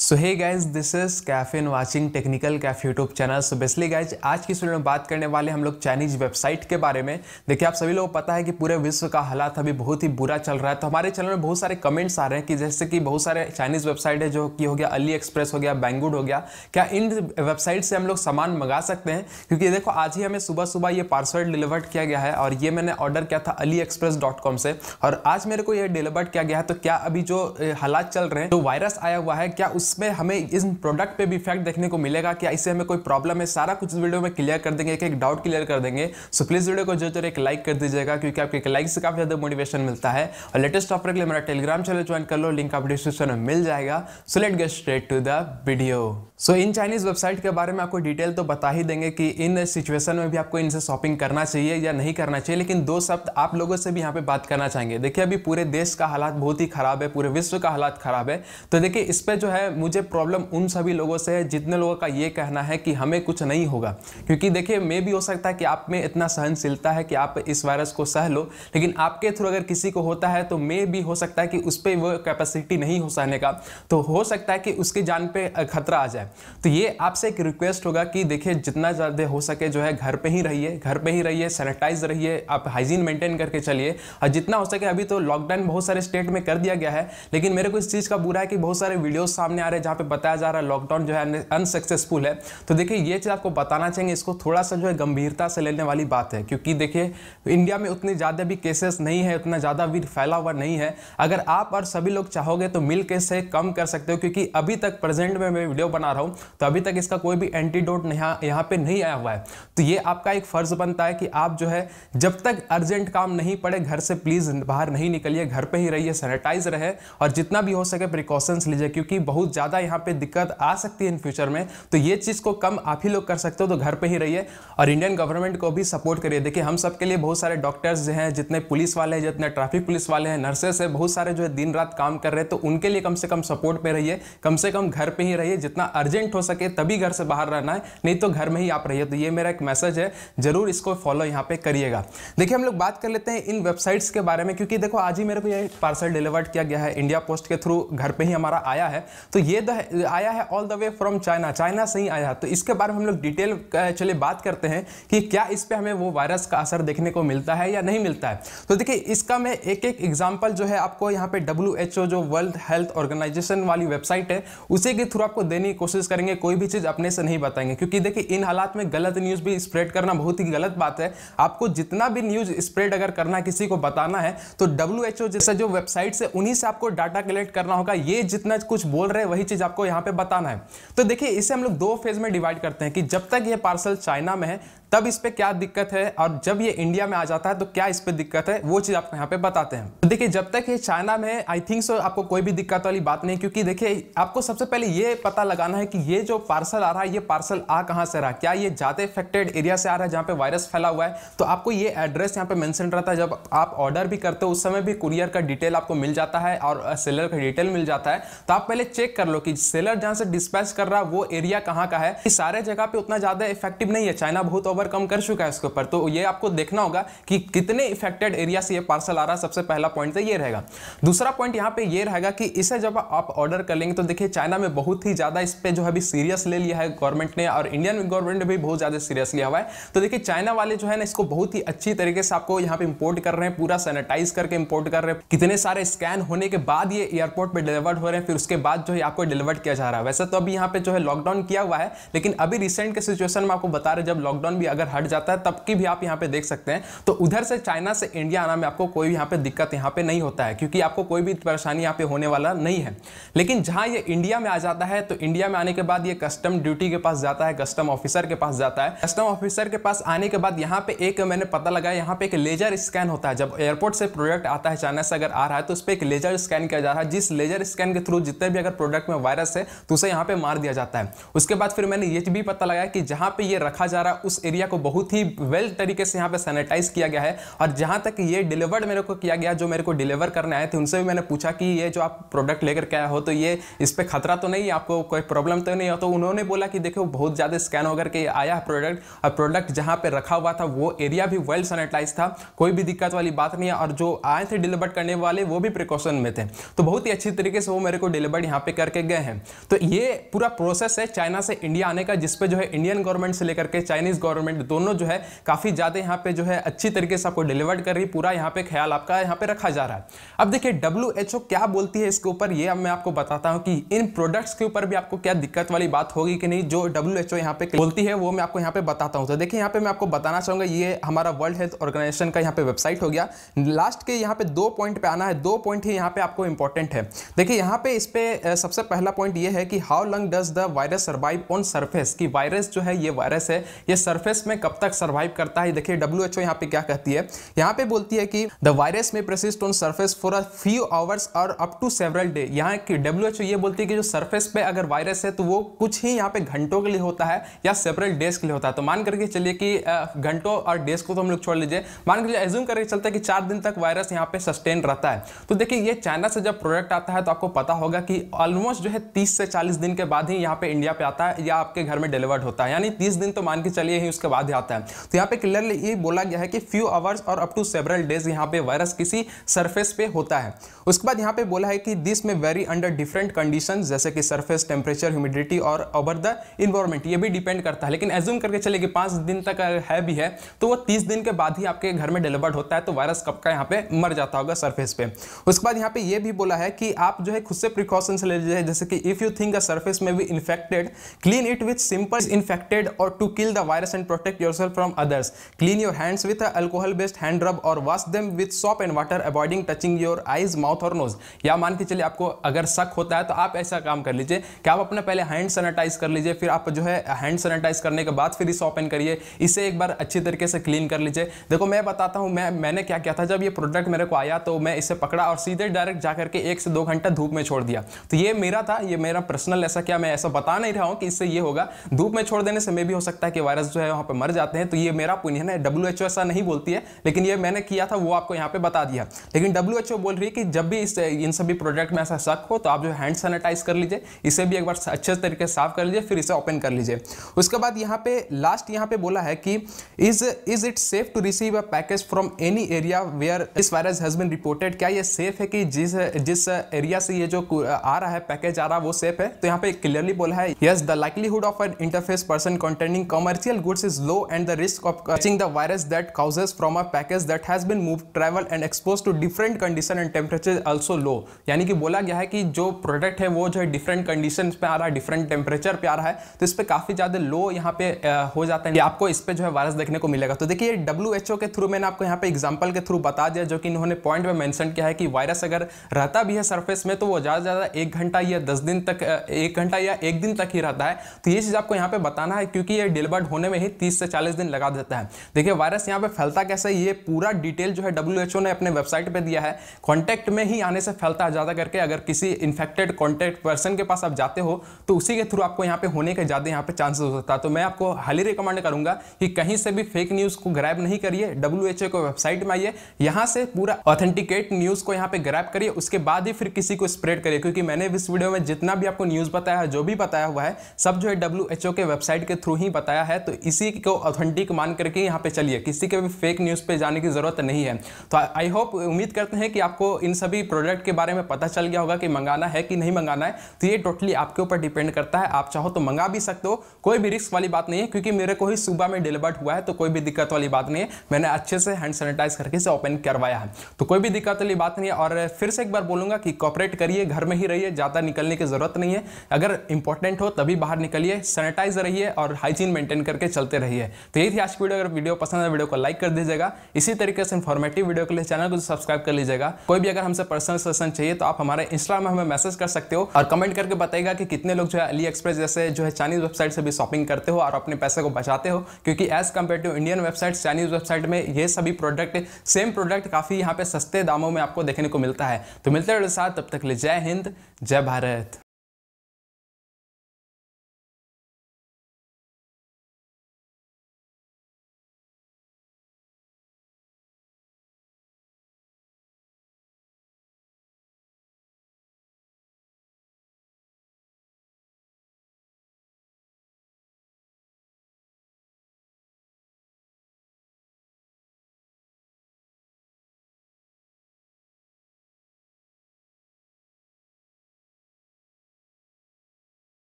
So hey guys, this is Kaif and watching technical Kaif YouTube channel. So basically guys, आज की video में बात करने वाले हम लोग चाइनीज वेबसाइट के बारे में। देखिए, आप सभी लोगों को पता है कि पूरे विश्व का हालात अभी बहुत ही बुरा चल रहा है। तो हमारे चैनल में बहुत सारे कमेंट्स आ रहे हैं कि जैसे कि बहुत सारे चाइनीज वेबसाइट है जो कि हो गया अली एक्सप्रेस, हो गया बैंगुड, हो गया, क्या इन वेबसाइट से हम लोग सामान मंगा सकते हैं? क्योंकि देखो, आज ही हमें सुबह सुबह ये पार्सल डिलीवर्ड किया गया है और ये मैंने ऑर्डर किया था Aliexpress.com से और आज मेरे को ये डिलीवर्ड किया गया है। तो क्या अभी जो हालात चल रहे हैं, जो वायरस आया हुआ है, क्या उसमें हमें इस प्रोडक्ट पे भी इफेक्ट देखने को मिलेगा? क्या इससे हमें कोई प्रॉब्लम है? सारा कुछ इस वीडियो में क्लियर कर देंगे, एक डाउट क्लियर कर देंगे। सो प्लीज वीडियो को जो एक लाइक कर दीजिएगा, क्योंकि आपके एक लाइक से काफी ज्यादा मोटिवेशन मिलता है। और लेटेस्ट टॉपिक के लिए मेरा टेलीग्राम चैनल ज्वाइन कर लो, लिंक आप डिस्क्रिप्शन में मिल जाएगा। So let's get straight to the video. So इन चाइनीज वेबसाइट के बारे में आपको डिटेल तो बता ही देंगे कि इन सिचुएशन में भी आपको इनसे शॉपिंग करना चाहिए या नहीं करना चाहिए, लेकिन दो शब्द आप लोगों से भी यहाँ पे बात करना चाहेंगे। देखिए, अभी पूरे देश का हालात बहुत ही खराब है, पूरे विश्व का हालात खराब है। तो देखिए, इस पे जो है मुझे प्रॉब्लम उन सभी लोगों से है जितने लोगों का ये कहना है कि हमें कुछ नहीं होगा। क्योंकि देखिए, मे भी हो सकता है कि आप में इतना सहनशीलता है कि आप इस वायरस को सह लो, लेकिन आपके थ्रू अगर किसी को होता है तो मे भी हो सकता है कि उस पर वो कैपेसिटी नहीं हो सहने का, तो हो सकता है कि उसकी जान पे खतरा आ जाए। तो ये आपसे एक रिक्वेस्ट होगा कि देखिए, जितना ज़्यादा हो सके जो है घर पे ही रहिए, घर पे ही रहिए, सैनिटाइज रहिए, आप हाइजीन मेंटेन करके चलिए। और जितना हो सके, अभी तो लॉकडाउन बहुत सारे स्टेट में कर दिया गया है, लेकिन मेरे को इस चीज़ का बुरा है कि बहुत सारे वीडियोस सामने आ रहे हैं जहाँ पे बताया जा रहा है लॉकडाउन जो है अनसक्सेसफुल है। तो देखिए, ये चीज़ आपको बताना चाहिए, इसको थोड़ा सा जो है गंभीरता से लेने वाली बात है। क्योंकि देखिए, इंडिया में उतनी ज़्यादा भी केसेस नहीं है, उतना ज़्यादा भी फैला हुआ नहीं है। अगर आप और सभी लोग चाहोगे तो मिल के से कम कर सकते हो। क्योंकि अभी तक प्रेजेंट में मैं वीडियो बना रहा हूँ तो अभी तक इसका कोई भी एंटीडोट यहाँ पे नहीं आया हुआ है। तो ये आपका एक फर्ज बनता है कि आप जो है जब तक अर्जेंट काम नहीं पड़े घर से प्लीज बाहर नहीं निकलिए, घर पे ही रहिए, सैनिटाइज रहे और जितना भी हो सके प्रिकॉशंस लीजिए। क्योंकि बहुत ज़्यादा यहाँ पे दिक्कत आ सकती है इन फ्यूचर में। तो ये चीज़ को कम आप ही लोग कर सकते हो, तो घर पे ही रहिए और इंडियन गवर्नमेंट को भी सपोर्ट करिए। देखिए, हम सबके लिए बहुत सारे डॉक्टर्स जो हैं, जितने पुलिस वाले हैं, जितने ट्रैफिक पुलिस वाले हैं, नर्सेस हैं, बहुत सारे जो है दिन रात काम कर रहे हैं। तो उनके लिए कम से कम सपोर्ट पे रहिए, कम से कम घर पे ही रहिए। जितना अर्जेंट हो सके तभी घर से बाहर रहना है, नहीं तो घर में ही आप रहिए। तो ये मेरा एक मैसेज है, जरूर इसको फॉलो यहाँ पे करिएगा। देखिए, हम लोग बात कर लेते हैं इन वेबसाइट्स के बारे में। क्योंकि देखो, आज ही मेरे को ये पार्सल डिलीवर्ड किया गया है, इंडिया पोस्ट के थ्रू घर पे ही हमारा आया है। तो ये आया है all the way from China, China से ही आया। तो इसके बारे में हम लोग डिटेल चलिए बात करते हैं कि क्या इस पे हमें वो वायरस का असर देखने को मिलता है या नहीं मिलता है। तो देखिए, इसका मैं एक एक एग्जांपल जो है आपको यहाँ पे WHO जो वर्ल्ड हेल्थ ऑर्गेनाइजेशन वाली वेबसाइट है, उसी के थ्रू आपको देने की कोशिश करेंगे। कोई भी चीज अपने से नहीं बताएंगे, क्योंकि देखिए, इन हालात में गलत न्यूज भी स्प्रेड करना बहुत ही गलत बात है। आपको जितना भी न्यूज स्प्रेड अगर करना है, किसी को बताना है, तो WHO जैसा जो वेबसाइट से उन्हीं से आपको डाटा कलेक्ट करना होगा। ये जितना कुछ बोल रहे हैं वही चीज आपको यहाँ पे बताना है। तो देखिए, इसे हम लोग दो फेज में डिवाइड करते हैं कि जब तक ये पार्सल चाइना में है तब इस पे क्या दिक्कत है, और जब ये इंडिया में आ जाता है तो क्या इस पे दिक्कत है, वो चीज आपको यहाँ पे बताते हैं। तो देखिए, जब तक ये चाइना में है, आई थिंक सो आपको कोई भी दिक्कत वाली बात नहीं। क्योंकि देखिए, आपको सबसे पहले ये पता लगाना है कि ये जो पार्सल आ रहा है, ये पार्सल आ कहां से रहा है। क्या ये ज्यादा इफेक्टेड एरिया से आ रहा है जहां पे वायरस फैला हुआ है? तो आपको ये एड्रेस यहाँ पे मेंशन रहता है। जब आप ऑर्डर भी करते हो उस समय भी कुरियर का डिटेल आपको मिल जाता है और सेलर का डिटेल मिल जाता है। तो आप पहले चेक कर लो कि सेलर जहां से डिस्पैच कर रहा है वो एरिया कहां का है। सारे जगह पे उतना ज्यादा इफेक्टिव नहीं है, चाइना बहुत ओवरकम कर चुका है उसके ऊपर। तो ये आपको देखना होगा कि कितने इफेक्टेड एरिया से ये पार्सल आ रहा है। सबसे पहला पॉइंट तो ये रहेगा। दूसरा पॉइंट यहाँ पे ये रहेगा कि इसे जब आप ऑर्डर कर लेंगे तो देखिए, चाइना में बहुत ही ज्यादा इस पे जो है सीरियस ले लिया है गवर्नमेंट ने, और इंडियन गवर्नमेंट ने भी बहुत ज्यादा सीरियस लिया हुआ है। तो देखिए, चाइना वाले जो है ना, इसको बहुत ही अच्छी तरीके से आपको यहाँ पे इंपोर्ट कर रहे हैं, पूरा सैनिटाइज करके इंपोर्ट कर रहे हैं। कितने सारे स्कैन होने के बाद ये एयरपोर्ट पे डिलीवर्ड हो रहे हैं, फिर उसके बाद जो है आपको डिलीवर्ड किया जा रहा है। वैसे तो अभी यहाँ पे जो है लॉकडाउन किया हुआ है, लेकिन अभी रिसेंट के सिचुएशन में आपको बता रहे, जब लॉकडाउन भी अगर हट जाता है तब की भी आप यहाँ पे देख सकते हैं। तो उधर से चाइना से इंडिया आना में आपको कोई भी यहाँ पे दिक्कत यहाँ पे नहीं होता है, क्योंकि आपको कोई भी परेशानी यहाँ पे होने वाला नहीं है। लेकिन जहां ये इंडिया में आ जाता है, तो इंडिया में आने के बाद ये कस्टम ड्यूटी के पास जाता है, कस्टम ऑफिसर के पास जाता है। कस्टम ऑफिसर के पास आने के बाद यहाँ पे एक मैंने पता लगा, यहाँ पे एक लेजर स्कैन होता है। जब एयरपोर्ट से प्रोडक्ट आता है चाइना से अगर आ रहा है, तो उस पर एक लेजर स्कैन किया जा रहा है। जिस लेजर स्कैन के थ्रू जितने भी अगर प्रोडक्ट में वायरस है तो उसे यहाँ पे मार दिया जाता है। उसके बाद फिर मैंने ये भी पता लगाया कि जहां पे ये रखा जा रहा है उस एरिया को बहुत ही वेल तरीके से यहाँ पे सैनिटाइज किया गया है। और जहां तक ये डिलीवर्ड मेरे को किया गया, जो मेरे को डिलीवर करने आए थे उनसे भी मैंने पूछा कि ये जो आप प्रोडक्ट लेकर के आए हो, तो ये इस पे खतरा तो नहीं है, आपको कोई प्रॉब्लम तो नहीं हो? तो उन्होंने बोला कि देखो, बहुत ज्यादा स्कैन होकर के आया है प्रोडक्ट, और प्रोडक्ट जहां पे रखा हुआ था वो एरिया भी वेल सैनिटाइज था, कोई भी दिक्कत वाली बात नहीं है। और जो आए थे डिलीवर करने वाले वो भी प्रिकॉशन में थे। तो बहुत ही अच्छी तरीके से वो मेरे को डिलीवर यहाँ पे करके गए हैं। तो ये पूरा प्रोसेस है चाइना से इंडिया आने का, जिसपे जो है इंडियन गवर्नमेंट से लेकर के चाइनीज गवर्नमेंट दोनों जो है काफी ज्यादा यहाँ पे जो है अच्छी तरीके से आपको डिलीवर्ड कर रही, पूरा यहाँ पे ख्याल आपका यहाँ पे रखा जा रहा है। अब देखिए WHO क्या बोलती है इसके ऊपर, ये अब मैं आपको बताता हूँ कि इन प्रोडक्ट्स के ऊपर भी आपको क्या दिक्कत वाली बात होगी कि नहीं। जो WHO यहाँ पे बोलती है वो मैं आपको यहाँ पे बताता हूँ। तो देखिए यहाँ पे मैं आपको बताना चाहूंगा, ये हमारा वर्ल्ड हेल्थ ऑर्गेनाइजेशन का यहाँ पे वेबसाइट हो गया। लास्ट के यहाँ पे 2 पॉइंट पे आना है, 2 पॉइंट ही यहाँ पे आपको इंपॉर्टेंट है। देखिए यहाँ पे इस पे सबसे पहला पॉइंट ये है कि how long does the virus survive on surface, कि वायरस जो है ये वायरस है ये सरफेस में कब तक सर्वाइव करता है। देखिए WHO यहाँ पे क्या कहती है, यहाँ पे बोलती है कि द वायरस में persist on surface for a few hours और up to several days। यहाँ की WHO ये बोलती है कि जो सरफेस पे अगर वायरस है तो वो कुछ ही यहाँ पे घंटों के लिए होता है या सेवरल डेज के लिए होता है। तो मान करके चलिए कि घंटों और डेज को तो हम लोग छोड़ लीजिए, मान के एज्यूम करके चलता है कि 4 दिन तक वायरस यहाँ पे सस्टेन रहता है। तो देखिए ये चाइना से जब प्रोडक्ट आता है तो आपको पता होगा कि ऑलमोस्ट जो है 30 से 40 दिन के बाद ही यहाँ पे इंडिया पे आता है या आपके घर में डिलीवर्ड होता है, यानी 30 दिन तो मान के चलिए ही उसके बाद ही आता है। तो यहाँ पे क्लियरली ये बोला गया है कि फ्यू आवर्स और अप टू सेवरल डेज यहाँ पे वायरस किसी सरफेस पे होता है। उसके बाद यहाँ पे बोला है कि दिस में वेरी अंडर डिफरेंट कंडीशंस, जैसे कि सरफेस टेम्परेचर, ह्यूमिडिटी और ओवर द इन्वायरमेंट, ये भी डिपेंड करता है। लेकिन एज्यूम करके चलिए कि 5 दिन तक है भी है तो वो 30 दिन के बाद ही आपके घर में डिलीवर्ड होता है, तो वायरस कब का यहाँ पे मर जाता होगा सरफेस पे। उसके बाद यहाँ पे ये भी बोला है कि आप जो है खुद से प्रिकॉशंस ले लीजिए, जैसे कि if you think a surface may be infected, clean it with simple infected और to kill the virus and protect yourself from others, clean your hands with alcohol based hand rub और wash them with soap and water, avoiding touching your eyes, mouth और nose. या मान के चलिए आपको अगर शक होता है तो आप ऐसा काम कर लीजिए कि आप अपने पहले हैंड सैनिटाइज कर लीजिए, फिर आप जो है हैंड सैनिटाइज करने के बाद फिर इसे ओपन करिए, इसे एक बार अच्छी तरीके से क्लीन कर लीजिए। देखो मैं बताता हूं, मैंने क्या किया था, जब ये प्रोडक्ट मेरे को आया तो मैं इसे पकड़ा और सीधे डायरेक्ट जाकर के 1 से 2 घंटा धूप में छोड़ दिया। तो ये मेरा था, ये मेरा पर्सनल ऐसा क्या, मैं ऐसा बता नहीं रहा हूं कि इससे ये होगा। धूप में छोड़ देने से मे भी हो सकता है कि वायरस जो है वहां पर मर जाते हैं, तो ये मेरा ओपिनियन है। WHO ऐसा नहीं बोलती है, लेकिन ये मैंने किया था वो आपको यहाँ पे बता दिया। लेकिन WHO बोल रही है कि जब भी इन सभी प्रोडक्ट में ऐसा शक हो तो आप जो हैंड सैनिटाइज कर लीजिए, इसे भी एक बार अच्छे तरीके से साफ कर लीजिए, फिर इसे ओपन कर लीजिए। उसके बाद यहाँ पे लास्ट यहाँ पे बोला है कि is it safe to receive a package from any area where this virus has been reported, क्या ये सेफ है कि जिस एरिया से ये जो आ रहा है पैकेज आ रहा है वो सेफ है। तो यहाँ पे क्लियरली बोला है yes the likelihood of an interface person containing commercial goods is low and the risk of catching the virus that causes from a package that has been moved, travel and exposed to different condition and temperature also low. यानी कि बोला गया है कि जो product है वो जो है डिफरेंट कंडीशन पे आ रहा है, डिफरेंट टेम्परेचर पे आ रहा है, तो इस पे काफी ज्यादा लो यहाँ पे हो जाता है कि आपको इस पे जो है वायरस देखने को मिलेगा। तो देखिए WHO के थ्रू मैंने आपको यहाँ पे एग्जांपल के थ्रू बता दिया, जो कि इन्होंने पॉइंट में मेंशन किया है कि वायरस अगर रहता भी है सरफेस में तो वो ज्यादा ज्यादा 1 घंटा या 10 दिन तक, 1 घंटा या 1 दिन तक ही रहता है। तो ये चीज आपको यहाँ पे बताना है, क्योंकि ये डिलीवर्ड होने में ही 30 से 40 दिन लगा देता है। देखिए वायरस यहाँ पे फैलता कैसे, ये पूरा डिटेल जो है WHO ने अपने वेबसाइट पे दिया है। कॉन्टेक्ट में ही आने से फैलता है ज्यादा करके, अगर किसी इन्फेक्टेड कॉन्टेक्ट पर्सन के पास आप जाते हो तो उसी के थ्रू आपको यहाँ पे होने के ज्यादा यहाँ पे चांसेस होता है। तो मैं आपको हाईली रिकमेंड करूंगा कि कहीं से भी फेक न्यूज को ग्रैब नहीं करिए, WHO को वेबसाइट में आइए, यहाँ से पूरा ऑथेंटिकेट न्यूज को यहाँ पे ग्रैब करिए, उसके बाद ही फिर किसी को स्प्रेड करिए। क्योंकि मैंने इस वीडियो में जितना भी आपको न्यूज बताया है, जो भी बताया हुआ है, सब जो है WHO के वेबसाइट के थ्रू ही बताया है। तो इसी को ऑथेंटिक मान करके यहाँ पे चलिए, किसी के भी फेक न्यूज पे जाने की जरूरत नहीं है। तो आई होप, उम्मीद करते हैं कि आपको इन सभी प्रोडक्ट के बारे में पता चल गया होगा कि मंगाना है कि नहीं मंगाना है। तो ये टोटली आपके ऊपर डिपेंड करता है, आप चाहो तो मंगा भी सकते हो, कोई भी रिस्क वाली बात नहीं है। क्योंकि मेरे को ही सुबह में डिलीवर्ड हुआ है तो कोई भी दिक्कत वाली बात नहीं है, मैंने अच्छे से हैंड सैनिटाइज करके इसे ओपन करवाया है, तो कोई भी दिक्कत वाली बात नहीं है। और फिर से एक बार बोलूंगा कि कॉपरेट करिए, घर में ही रहिए, ज्यादा निकलने की जरूरत नहीं है। अगर इंपॉर्टेंट हो तभी बाहर निकलिए, सैनिटाइज रहिए और हाइजीन मेंटेन करके चलते रहिए। तो यही थी आज की वीडियो। अगर वीडियो पसंद है वीडियो को लाइक कर दीजिएगा, इसी तरीके से इन्फॉर्मेटिव वीडियो के लिए चैनल को सब्सक्राइब कर लीजिएगा। कोई भी अगर हमसे पर्सनल सेशन चाहिए तो आप हमारे इंस्टाग्राम में हमें मैसेज कर सकते हो और कमेंट करके बताइएगा कि कितने लोग जो है अलीएक्सप्रेस जैसे जो है चाइनीज वेबसाइट से भी शॉपिंग करते हो और अपने पैसे को बचाते हो। क्योंकि as compare to Indian website, Chinese website में ये सभी प्रोडक्ट, सेम प्रोडक्ट काफी यहाँ पे सस्ते दामों में आपको देखने को मिलता है। तो मिलते हैं साथ, तब तक ले जय हिंद, जय भारत।